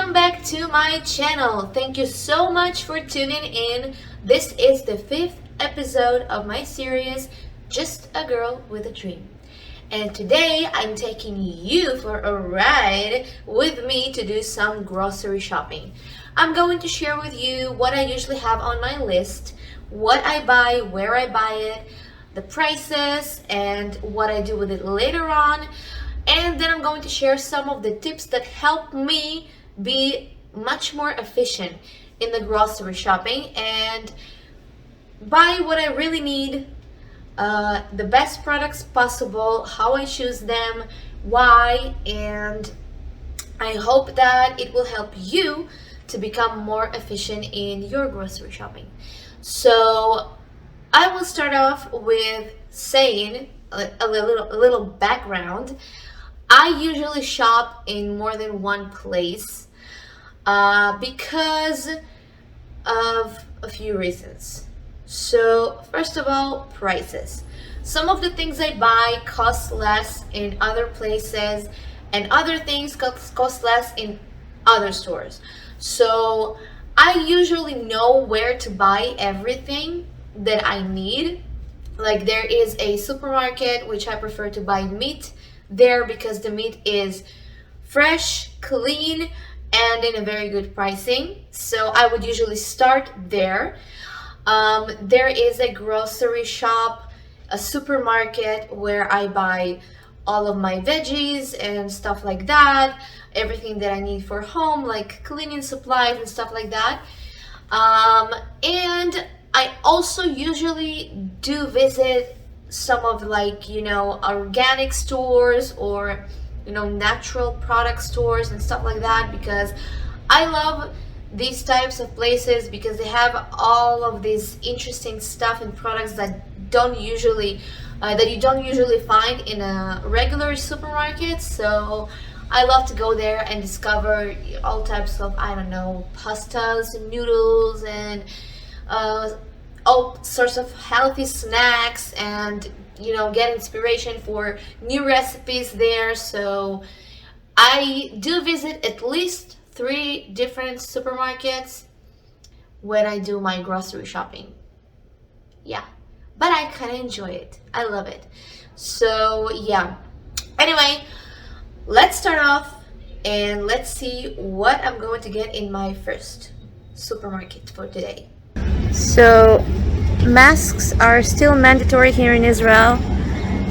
Welcome back to my channel. Thank you so much for tuning in. This is the 5th episode of my series, Just a Girl with a Dream. And today I'm taking you for a ride with me to do some grocery shopping. I'm going to share with you what I usually have on my list, what I buy, where I buy it, the prices, and what I do with it later on. And then I'm going to share some of the tips that help me be much more efficient in the grocery shopping and buy what I really need, the best products possible, how I choose them, why, and I hope that it will help you to become more efficient in your grocery shopping. So I will start off with saying a little background. I usually shop in more than one place because of a few reasons. So first of all, prices. Some of the things I buy cost less in other places, and other things cost less in other stores. So I usually know where to buy everything that I need. Like, there is a supermarket which I prefer to buy meat there because the meat is fresh, clean, and in a very good pricing. So I would usually start there. There is a grocery shop, a supermarket where I buy all of my veggies and stuff like that, everything that I need for home, like cleaning supplies and stuff like that. And I also usually do visit some of, like, organic stores or natural product stores and stuff like that, because I love these types of places because they have all of these interesting stuff and products that you don't usually find in a regular supermarket. So I love to go there and discover all types of, pastas and noodles and all sorts of healthy snacks, and get inspiration for new recipes there. So I do visit at least 3 different supermarkets when I do my grocery shopping. Yeah, but I kind of enjoy it. I love it. So yeah, anyway, let's start off and let's see what I'm going to get in my first supermarket for today. So masks are still mandatory here in Israel,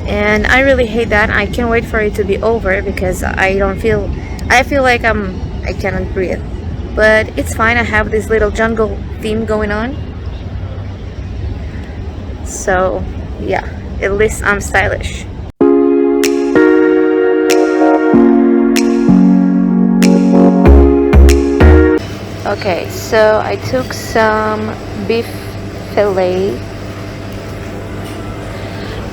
and I really hate that. I can't wait for it to be over because I feel like I cannot breathe. But it's fine, I have this little jungle theme going on. So yeah, at least I'm stylish. Okay, so I took some beef fillet,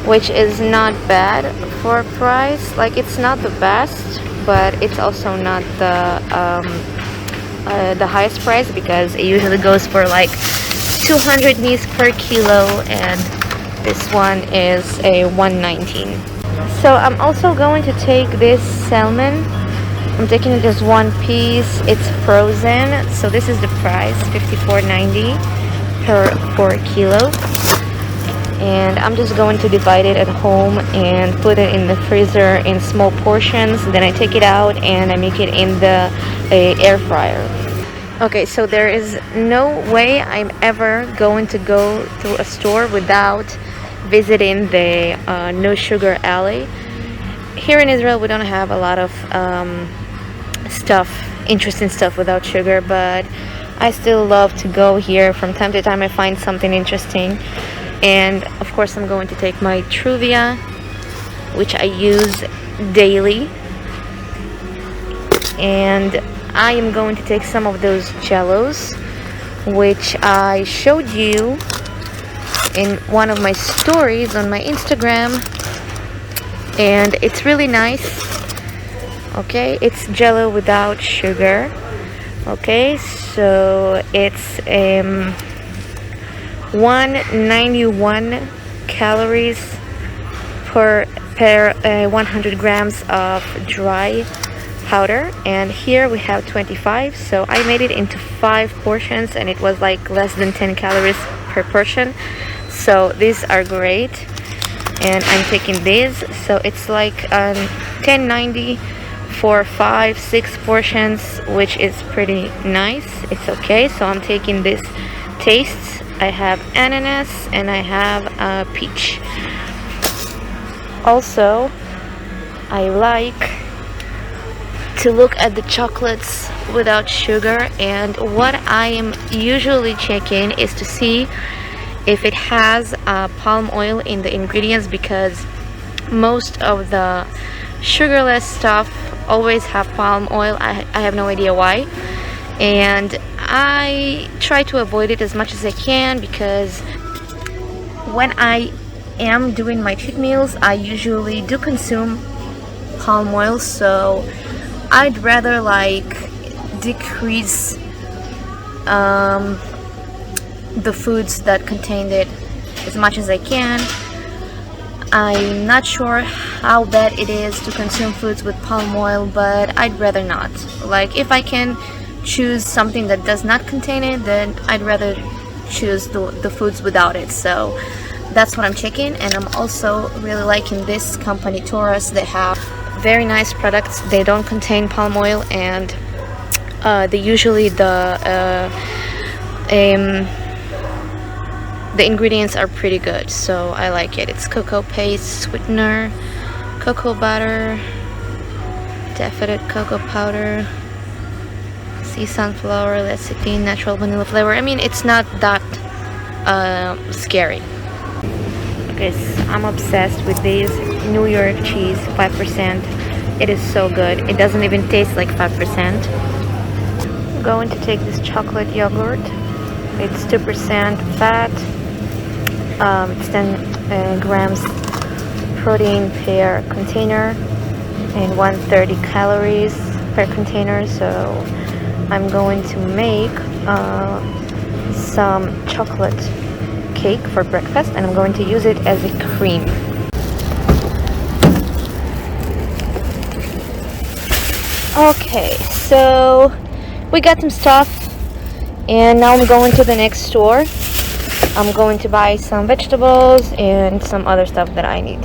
which is not bad for price. Like, it's not the best, but it's also not the highest price, because it usually goes for like 200 NIS per kilo, and this one is a 119. So I'm also going to take this salmon. I'm taking it as one piece. It's frozen, so this is the price, $54.90 per 4 kilo. And I'm just going to divide it at home and put it in the freezer in small portions. Then I take it out and I make it in the air fryer. Okay, so there is no way I'm ever going to go through a store without visiting the no sugar alley. Here in Israel we don't have a lot of interesting stuff without sugar, but I still love to go here. From time to time I find something interesting. And of course I'm going to take my Truvia, which I use daily, and I am going to take some of those jellos, which I showed you in one of my stories on my Instagram, and it's really nice. Okay, it's jello without sugar. Okay, so it's 191 calories per 100 grams of dry powder, and here we have 25, so I made it into 5 portions and it was like less than 10 calories per portion, so these are great. And I'm taking these, so it's like 10.90 for 5-6 portions, which is pretty nice. It's okay. So I'm taking this tastes. I have ananas and I have peach. Also, I like to look at the chocolates without sugar, and what I am usually checking is to see if it has palm oil in the ingredients, because most of the sugarless stuff always have palm oil. I have no idea why, and I try to avoid it as much as I can, because when I am doing my cheat meals I usually do consume palm oil, so I'd rather like decrease the foods that contained it as much as I can. I'm not sure how bad it is to consume foods with palm oil, but I'd rather not. Like, if I can choose something that does not contain it, then I'd rather choose the foods without it. So that's what I'm checking. And I'm also really liking this company, Taurus. They have very nice products. They don't contain palm oil, and they usually the ingredients are pretty good, so I like it. It's cocoa paste, sweetener, cocoa butter, deflated cocoa powder, sea sunflower, lecithin, natural vanilla flavor. I mean, it's not that scary. Okay, so I'm obsessed with these New York cheese 5%. It is so good. It doesn't even taste like 5%. I'm going to take this chocolate yogurt. It's 2% fat. It's 10 grams protein per container and 130 calories per container. So I'm going to make some chocolate cake for breakfast, and I'm going to use it as a cream. Okay, so we got some stuff, and now I'm going to the next store. I'm going to buy some vegetables and some other stuff that I need.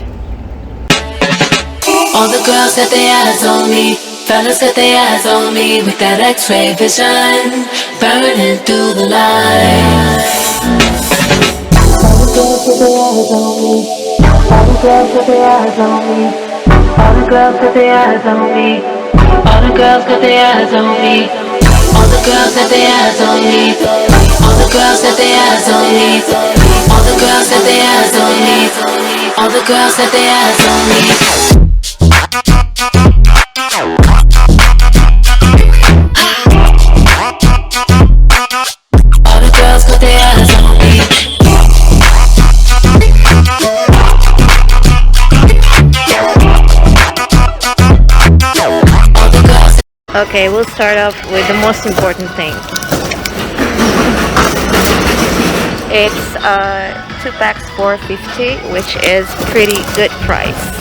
All the girls got their eyes on me, fellas got their eyes on me, with that X-ray vision burning through the light. All the girls got their eyes on me, all the girls got their eyes on me, all the girls got their eyes on me, all the girls got their eyes on me, all the girls got their eyes on me, all the girls got their eyes on me, all the girls got their eyes on me, all the girls got their eyes on me. All the girls got their eyes on me. Okay, we'll start off with the most important thing. It's 2 packs for $50, which is pretty good price.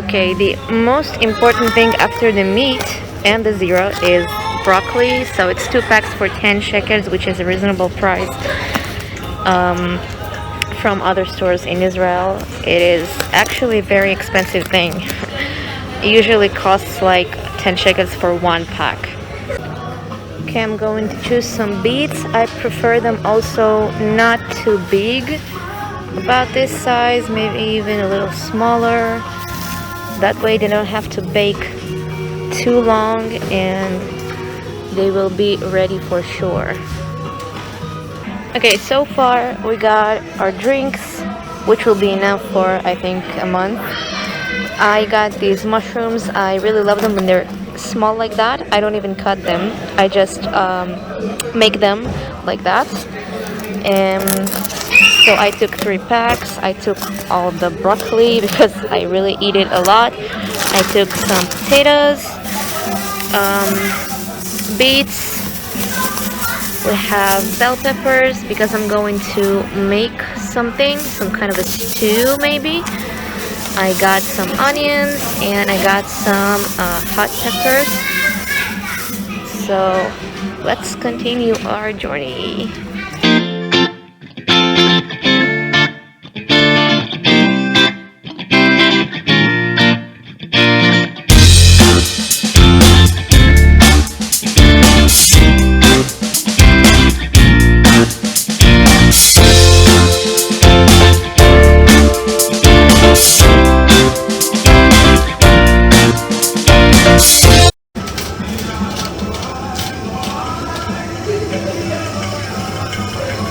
Okay, the most important thing after the meat and the zero is broccoli. So it's 2 packs for 10 shekels, which is a reasonable price from other stores in Israel. It is actually a very expensive thing. It usually costs like 10 shekels for 1 pack. Okay, I'm going to choose some beets. I prefer them also not too big, about this size, maybe even a little smaller. That way they don't have to bake too long and they will be ready for sure. Okay, so far we got our drinks, which will be enough for I think a month. I got these mushrooms. I really love them when they're small like that. I don't even cut them. I just make them like that. So I took 3 packs. I took all the broccoli because I really eat it a lot. I took some potatoes, beets. We have bell peppers because I'm going to make something, some kind of a stew maybe. I got some onions and I got some hot peppers. So let's continue our journey.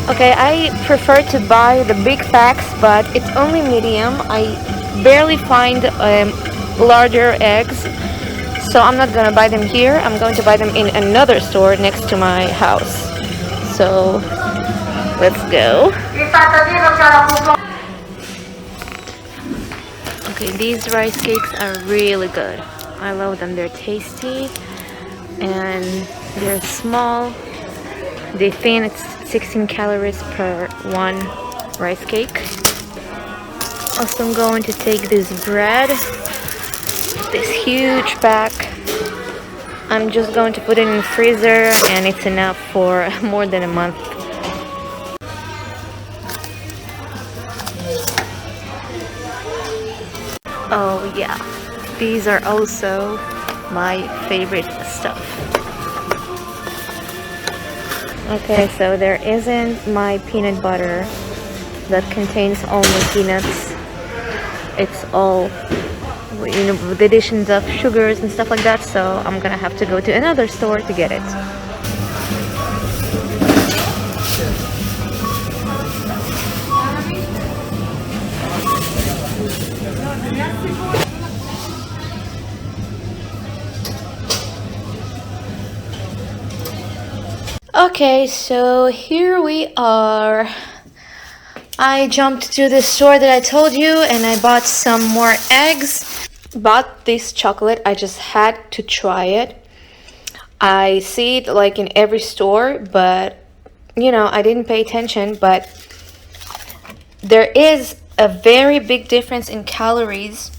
Okay, I prefer to buy the big packs, but it's only medium. I barely find larger eggs, so I'm not gonna buy them here. I'm going to buy them in another store next to my house. So let's go. Okay, these rice cakes are really good. I love them. They're tasty and they're small. They thin. It's 16 calories per one rice cake. Also, I'm going to take this bread, this huge pack. I'm just going to put it in the freezer and it's enough for more than a month. Oh yeah, these are also my favorite stuff. Okay, so there isn't my peanut butter that contains only peanuts. It's all, you know, with additions of sugars and stuff like that, so I'm gonna have to go to another store to get it. Okay, so here we are. I jumped to the store that I told you and I bought some more eggs. Bought this chocolate. I just had to try it. I see it like in every store, but you know, I didn't pay attention, but there is a very big difference in calories.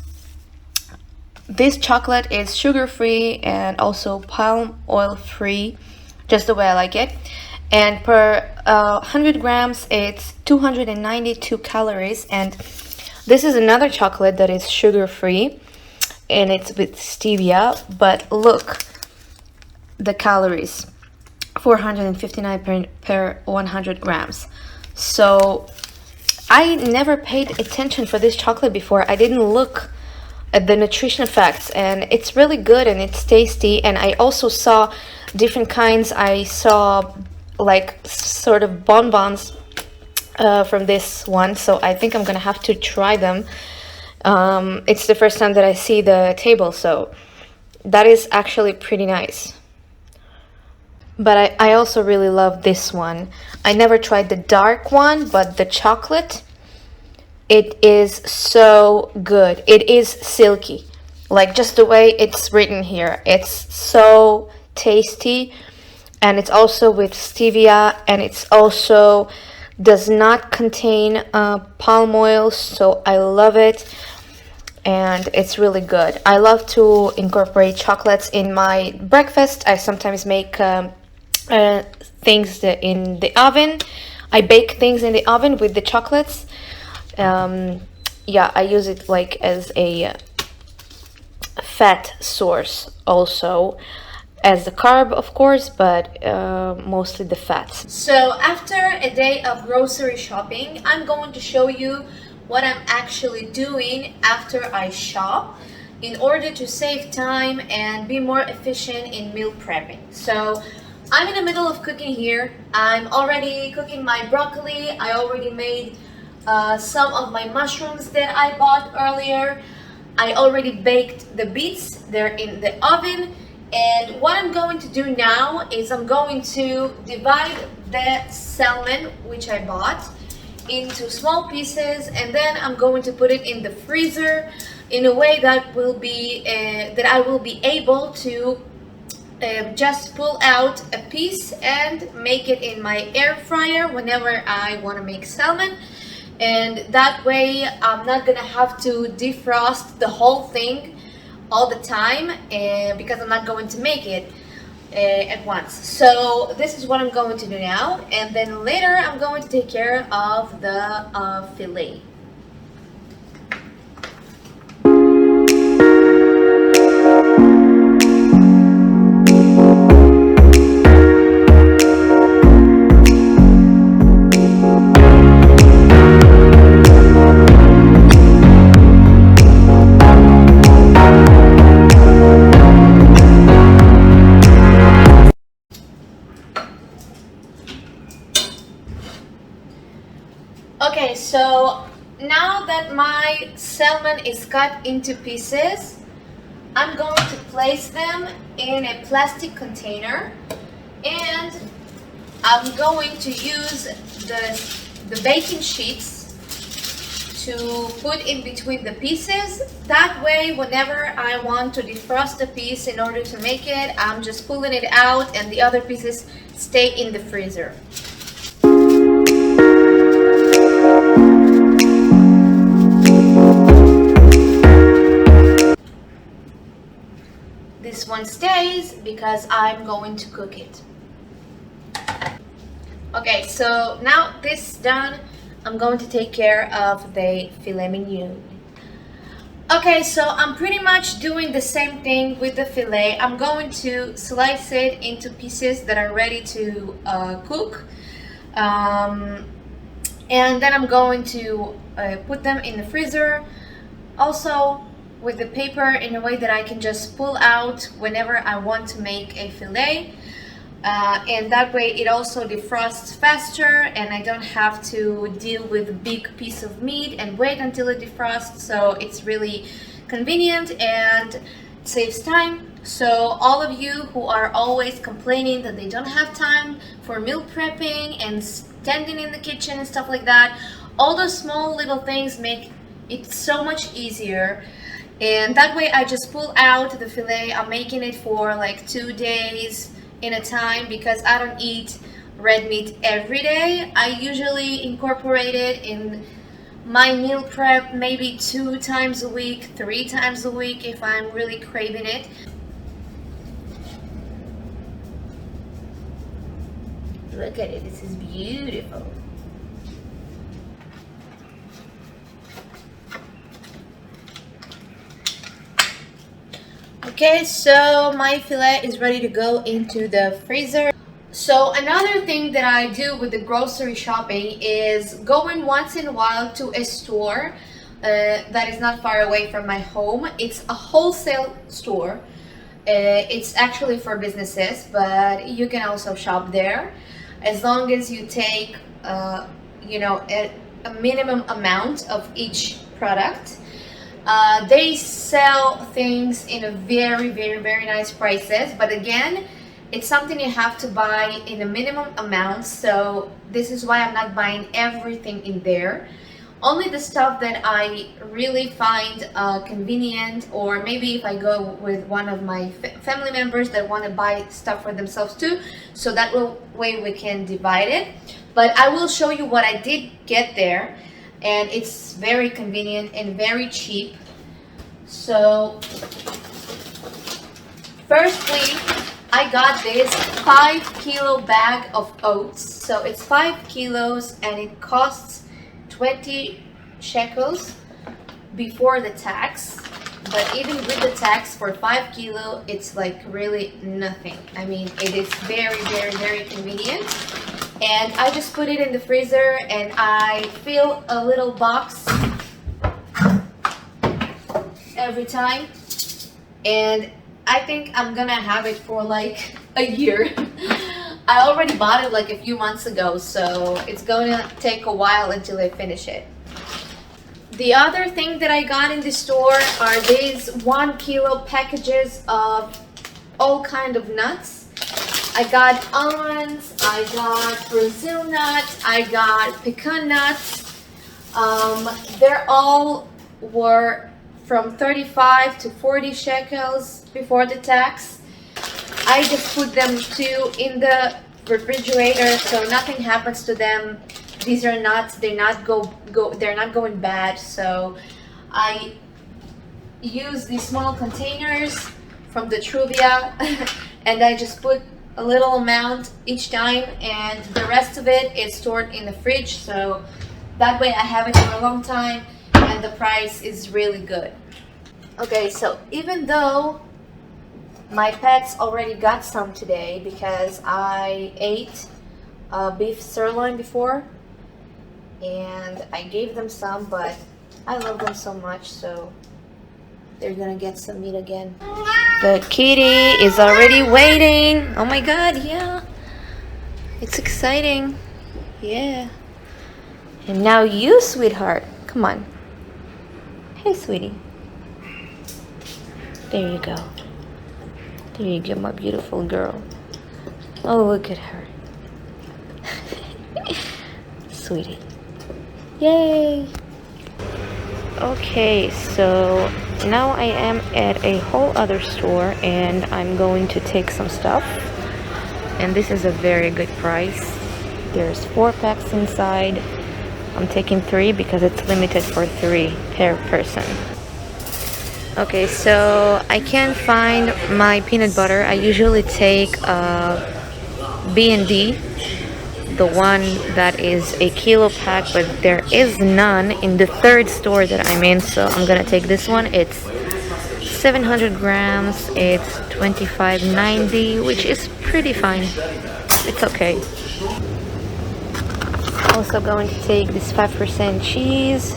This chocolate is sugar-free and also palm oil-free, just the way I like it. And per 100 grams, it's 292 calories. And this is another chocolate that is sugar-free, and it's with stevia. But look, the calories, 459 per 100 grams. So I never paid attention for this chocolate before. I didn't look at the nutrition facts, and it's really good and it's tasty. And I also saw different kinds. I saw like sort of bonbons from this one, so I think I'm gonna have to try them. It's the first time that I see the table, so that is actually pretty nice. But I also really love this one. I never tried the dark one, but the chocolate, it is so good. It is silky, like just the way it's written here. It's so tasty, and it's also with stevia, and it's also does not contain palm oil, so I love it, and it's really good. I love to incorporate chocolates in my breakfast. I sometimes make things in the oven. I bake things in the oven with the chocolates. Yeah, I use it like as a fat source also, as the carb of course, but mostly the fats. So after a day of grocery shopping, I'm going to show you what I'm actually doing after I shop in order to save time and be more efficient in meal prepping. So I'm in the middle of cooking here. I'm already cooking my broccoli. I already made some of my mushrooms that I bought earlier. I already baked the beets. They're in the oven. And what I'm going to do now is I'm going to divide the salmon, which I bought, into small pieces, and then I'm going to put it in the freezer in a way that will be that I will be able to just pull out a piece and make it in my air fryer whenever I want to make salmon. and that way I'm not gonna have to defrost the whole thing all the time, and because I'm not going to make it at once. So this is what I'm going to do now, and then later I'm going to take care of the fillet. Okay, so now that my salmon is cut into pieces, I'm going to place them in a plastic container, and I'm going to use the baking sheets to put in between the pieces. That way, whenever I want to defrost a piece in order to make it, I'm just pulling it out and the other pieces stay in the freezer. This one stays because I'm going to cook it. Okay, so now this is done, I'm going to take care of the filet mignon. Okay, so I'm pretty much doing the same thing with the filet. I'm going to slice it into pieces that are ready to cook. And then I'm going to put them in the freezer. Also, with the paper in a way that I can just pull out whenever I want to make a fillet, and that way it also defrosts faster and I don't have to deal with a big piece of meat and wait until it defrosts. So it's really convenient and saves time. So all of you who are always complaining that they don't have time for meal prepping and standing in the kitchen and stuff like that, all those small little things make it so much easier. And that way I just pull out the filet. I'm making it for like 2 days in a time because I don't eat red meat every day. I usually incorporate it in my meal prep maybe 2 times a week, 3 times a week if I'm really craving it. Look at it, this is beautiful. Okay, so my fillet is ready to go into the freezer. So another thing that I do with the grocery shopping is going once in a while to a store that is not far away from my home. It's a wholesale store. It's actually for businesses, but you can also shop there as long as you take, a minimum amount of each product. They sell things in a very, very, very nice prices, but again, it's something you have to buy in a minimum amount. So this is why I'm not buying everything in there. Only the stuff that I really find convenient, or maybe if I go with one of my family members that want to buy stuff for themselves too, so that way we can divide it. But I will show you what I did get there, and it's very convenient and very cheap. So firstly, I got this 5-kilo bag of oats. So it's 5 kilos and it costs 20 shekels before the tax. But even with the tax for 5 kilo, it's like really nothing. I mean, it is very, very, very convenient. And I just put it in the freezer and I fill a little box every time. And I think I'm gonna have it for like a year. I already bought it like a few months ago, so it's gonna take a while until I finish it. The other thing that I got in the store are these 1 kilo packages of all kind of nuts. I got almonds, I got Brazil nuts, I got pecan nuts. They're all were from 35 to 40 shekels before the tax. I just put them too in the refrigerator so nothing happens to them these are not, they're not going bad. So I use these small containers from the Truvia and I just put a little amount each time, and the rest of it is stored in the fridge, so that way I have it for a long time and the price is really good. Okay, so even though my pets already got some today because I ate beef sirloin before and I gave them some, but I love them so much, so they're gonna get some meat again. The kitty is already waiting. Oh my god, yeah. It's exciting. Yeah. And now you, sweetheart. Come on. Hey, sweetie. There you go. There you go, my beautiful girl. Oh, look at her. Sweetie. Yay. Okay, so now I am at a whole other store and I'm going to take some stuff. And this is a very good price. There's 4 packs inside. I'm taking 3 because it's limited for 3 per person. Okay, so I can't find my peanut butter. I usually take B&D, the one that is a kilo pack, but there is none in the 3rd store that I'm in, so I'm gonna take this one. It's 700 grams. It's $25.90, which is pretty fine. It's okay. Also going to take this 5% cheese.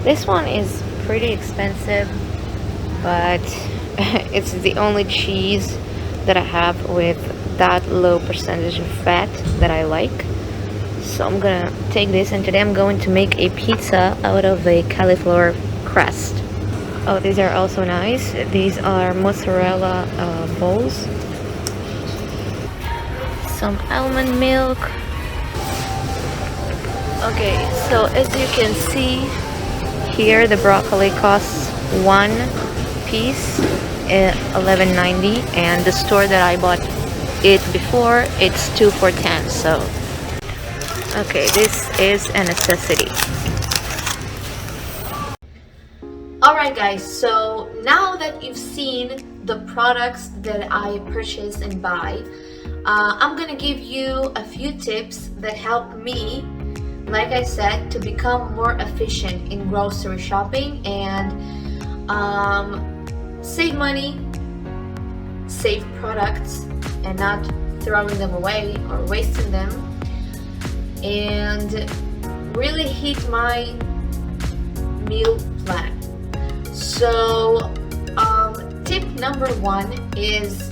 This one is pretty expensive, but it's the only cheese that I have with that low percentage of fat that I like. So I'm gonna take this, and today I'm going to make a pizza out of a cauliflower crust. Oh, these are also nice. These are mozzarella balls. Some almond milk. Okay, so as you can see here, the broccoli costs 1 piece $11.90, and the store that I bought it before, it's 2 for $10. So okay, this is a necessity. Alright guys, so now that you've seen the products that I purchase and buy, I'm gonna give you a few tips that help me, like I said, to become more efficient in grocery shopping and save money, save products, and not throwing them away or wasting them, and really hit my meal plan. So tip number 1 is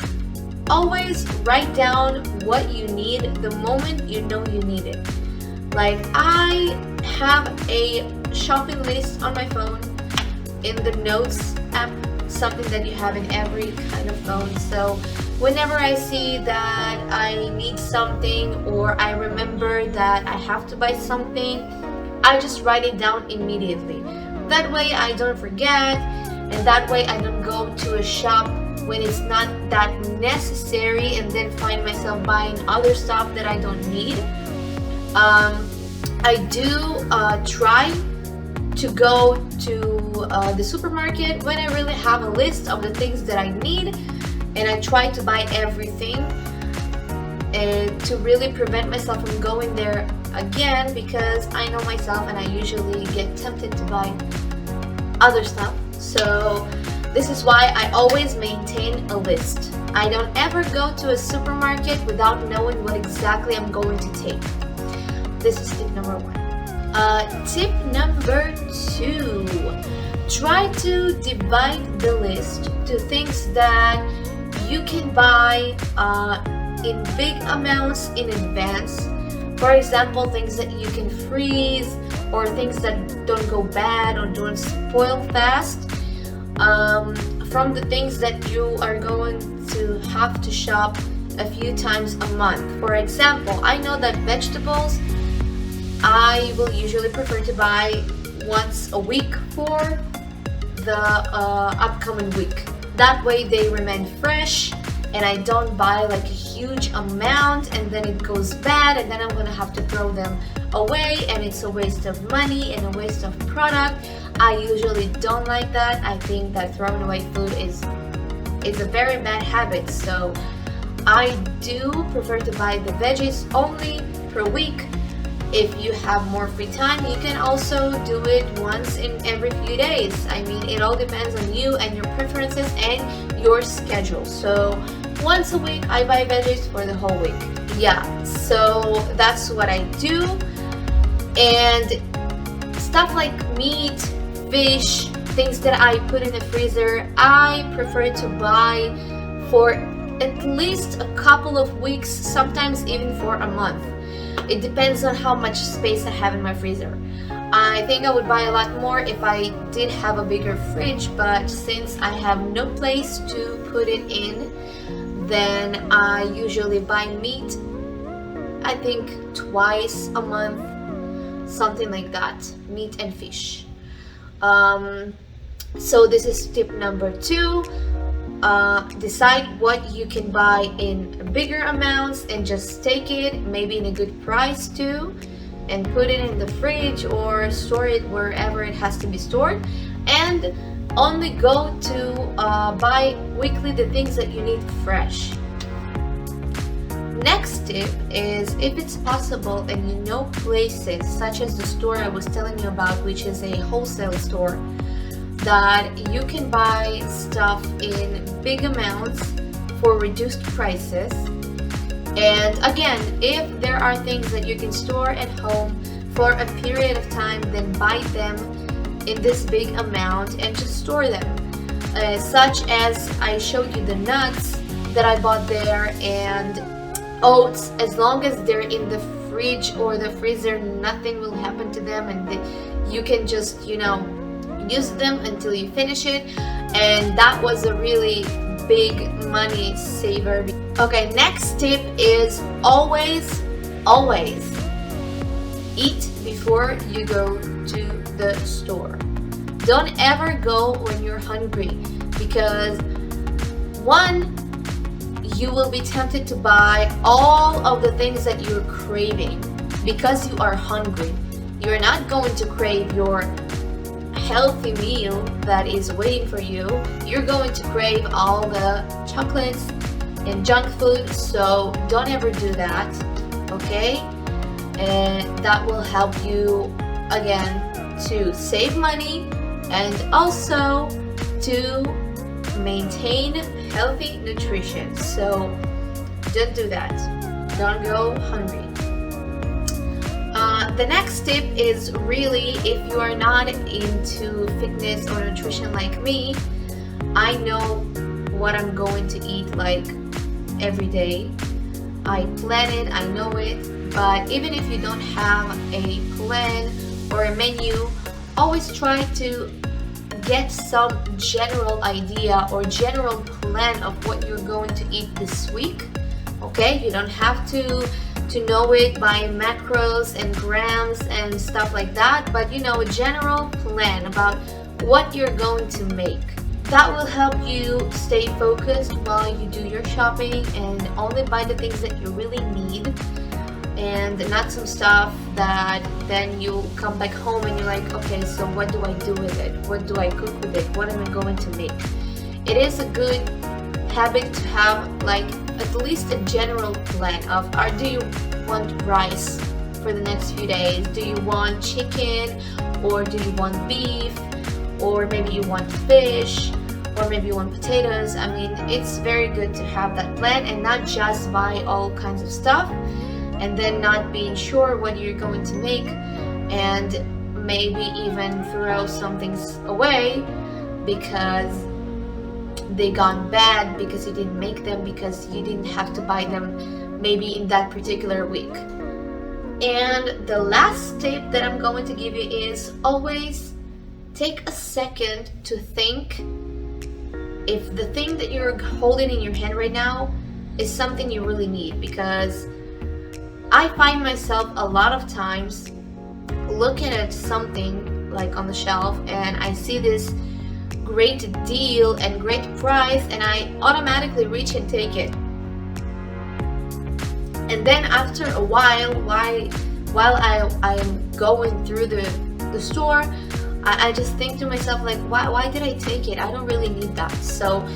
always write down what you need the moment you know you need it. Like, I have a shopping list on my phone in the Notes app, something that you have in every kind of phone. So whenever I see that I need something, or I remember that I have to buy something, I just write it down immediately. That way I don't forget, and that way I don't go to a shop when it's not that necessary and then find myself buying other stuff that I don't need. I do try to go to the supermarket when I really have a list of the things that I need, and I try to buy everything, and to really prevent myself from going there again, because I know myself and I usually get tempted to buy other stuff. So this is why I always maintain a list. I don't ever go to a supermarket without knowing what exactly I'm going to take. This is tip number 1. Tip number 2, try to divide the list to things that you can buy in big amounts in advance. For example, things that you can freeze, or things that don't go bad or don't spoil fast, from the things that you are going to have to shop a few times a month. For example, I know that vegetables I will usually prefer to buy once a week for the upcoming week. That way they remain fresh, and I don't buy like a huge amount and then it goes bad and then I'm gonna have to throw them away and it's a waste of money and a waste of product. I usually don't like that. I think that throwing away food is a very bad habit. So I do prefer to buy the veggies only per week. If you have more free time, you can also do it once in every few days. I mean, it all depends on you and your preferences and your schedule. So once a week, I buy veggies for the whole week. Yeah, so that's what I do. And stuff like meat, fish, things that I put in the freezer, I prefer to buy for at least a couple of weeks, sometimes even for a month. It depends on how much space I have in my freezer. I think I would buy a lot more if I did have a bigger fridge, but since I have no place to put it in, then I usually buy meat, I think twice a month, something like that, meat and fish. So this is tip number 2. Decide what you can buy in bigger amounts and just take it, maybe in a good price too, and put it in the fridge or store it wherever it has to be stored, and only go to buy weekly the things that you need fresh. Next tip is, if it's possible and you know places such as the store I was telling you about, which is a wholesale store, that you can buy stuff in big amounts for reduced prices. And again, if there are things that you can store at home for a period of time, then buy them in this big amount and just store them. Such as I showed you the nuts that I bought there, and oats. As long as they're in the fridge or the freezer, nothing will happen to them, and you can just, use them until you finish it. And that was a really big money saver. Okay, next tip is always eat before you go to the store. Don't ever go when you're hungry, because one, you will be tempted to buy all of the things that you're craving because you are hungry. You're not going to crave your healthy meal that is waiting for you. You're going to crave all the chocolates and junk food, so don't ever do that, okay? And that will help you, again, to save money and also to maintain healthy nutrition. So don't do that. Don't go hungry. The next tip is, really, if you are not into fitness or nutrition like me, I know what I'm going to eat like every day. I plan it, I know it, but even if you don't have a plan or a menu, always try to get some general idea or general plan of what you're going to eat this week. Okay, you don't have to know it by macros and grams and stuff like that, but a general plan about what you're going to make. That will help you stay focused while you do your shopping and only buy the things that you really need, and not some stuff that then you come back home and you're like, okay, so what do I do with it? What do I cook with it? What am I going to make? It is a good habit to have like at least a general plan of, do you want rice for the next few days? Do you want chicken, or do you want beef, or maybe you want fish, or maybe you want potatoes? I mean, it's very good to have that plan and not just buy all kinds of stuff and then not being sure what you're going to make, and maybe even throw some things away because they got bad because you didn't make them, because you didn't have to buy them maybe in that particular week. And the last tip that I'm going to give you is, always take a second to think if the thing that you're holding in your hand right now is something you really need. Because I find myself a lot of times looking at something like on the shelf and I see this great deal and great price, and I automatically reach and take it. And then after a while while I'm going through the store, I just think to myself like, why did I take it? I don't really need that. So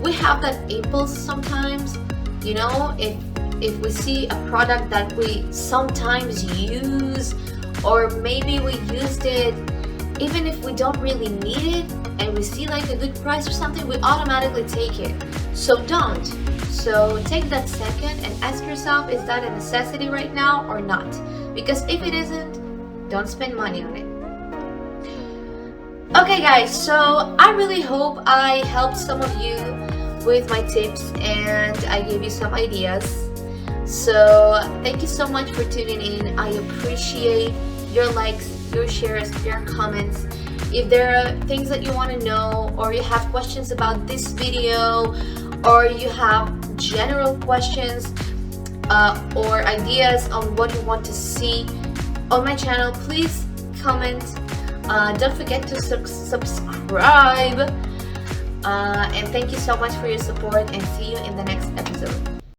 we have that impulse sometimes, you know, if we see a product that we sometimes use, or maybe we used it even if we don't really need it and we see like a good price or something, we automatically take it. So don't. So take that second and ask yourself, is that a necessity right now or not? Because if it isn't, don't spend money on it. Okay guys, so I really hope I helped some of you with my tips and I gave you some ideas. So thank you so much for tuning in. I appreciate your likes, your shares, your comments. If there are things that you want to know, or you have questions about this video, or you have general questions or ideas on what you want to see on my channel, please comment. Don't forget to subscribe. And thank you so much for your support, and see you in the next episode.